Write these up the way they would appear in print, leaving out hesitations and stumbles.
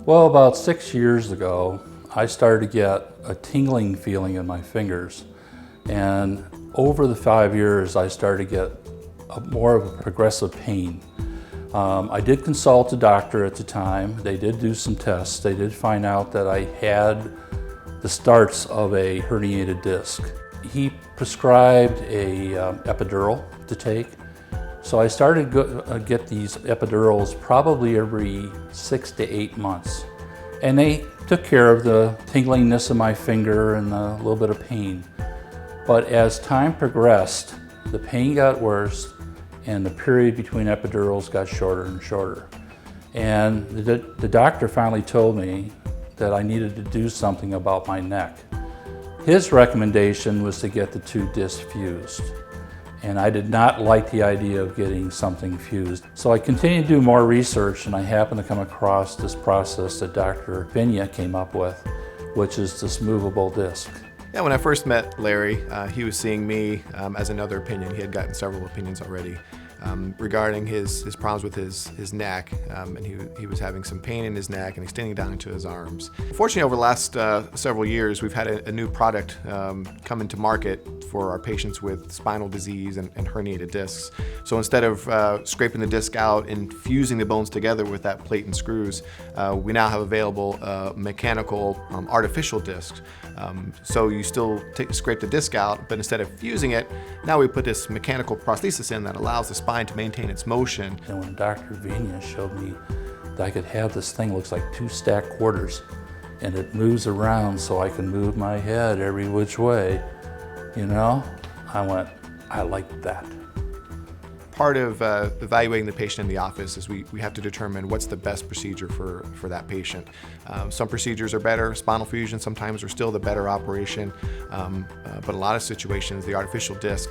Well, about 6 years ago, I started to get a tingling feeling in my fingers. And over the 5 years, I started to get more of a progressive pain. I did consult a doctor at the time. They did do some tests. They did find out that I had the starts of a herniated disc. He prescribed a epidural to take. So I started to get these epidurals probably every 6 to 8 months. And they took care of the tinglingness of my finger and a little bit of pain. But as time progressed, the pain got worse and the period between epidurals got shorter and shorter. And the doctor finally told me that I needed to do something about my neck. His recommendation was to get the 2 discs fused. And I did not like the idea of getting something fused. So I continued to do more research, and I happened to come across this process that Dr. Venya came up with, which is this movable disc. Yeah, when I first met Larry, he was seeing me as another opinion. He had gotten several opinions already regarding his problems with his neck, and he was having some pain in his neck and extending down into his arms. Fortunately, over the last several years, we've had a new product come into market for our patients with spinal disease and herniated discs. So instead of scraping the disc out and fusing the bones together with that plate and screws, we now have available mechanical artificial discs. So you still scrape the disc out, but instead of fusing it, now we put this mechanical prosthesis in that allows the spine to maintain its motion. And when Dr. Venya showed me that I could have this thing looks like 2 stacked quarters, and it moves around so I can move my head every which way, I went, I like that. Part of evaluating the patient in the office is we have to determine what's the best procedure for that patient. Some procedures are better, spinal fusion sometimes are still the better operation, but a lot of situations the artificial disc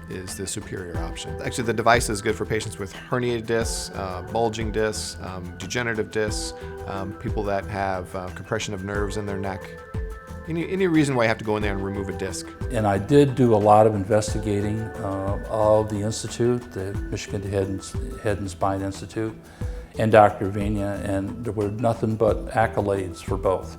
is the superior option. Actually, the device is good for patients with herniated discs, bulging discs, degenerative discs, people that have compression of nerves in their neck. Any reason why you have to go in there and remove a disc? And I did do a lot of investigating of the Institute, the Michigan Head and Spine Institute, and Dr. Venya, and there were nothing but accolades for both.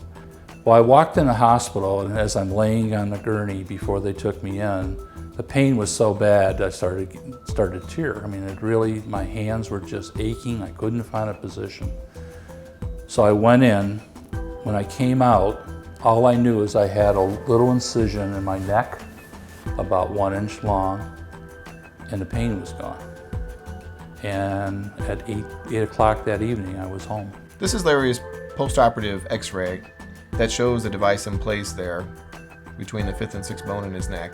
Well, I walked in the hospital, and as I'm laying on the gurney before they took me in, the pain was so bad I started to tear. I mean, my hands were just aching. I couldn't find a position. So I went in. When I came out, all I knew is I had a little incision in my neck, about 1 inch long, and the pain was gone. And at 8 o'clock that evening, I was home. This is Larry's post-operative x-ray that shows the device in place there between the 5th and 6th bone in his neck.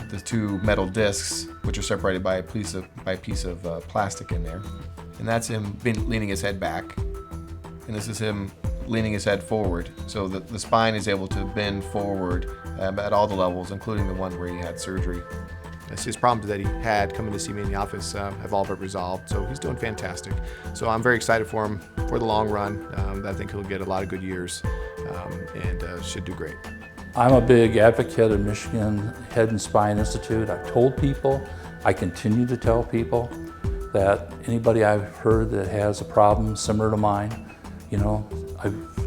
The 2 metal discs, which are separated by a piece of plastic in there. And that's him leaning his head back. And this is him leaning his head forward, so that the spine is able to bend forward at all the levels, including the one where he had surgery. His problems that he had coming to see me in the office have all been resolved, so he's doing fantastic. So I'm very excited for him for the long run. I think he'll get a lot of good years and should do great. I'm a big advocate of Michigan Head and Spine Institute. I've told people, I continue to tell people that anybody I've heard that has a problem similar to mine,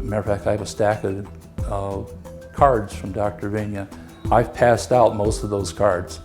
matter of fact, I have a stack of cards from Dr. Venya. I've passed out most of those cards.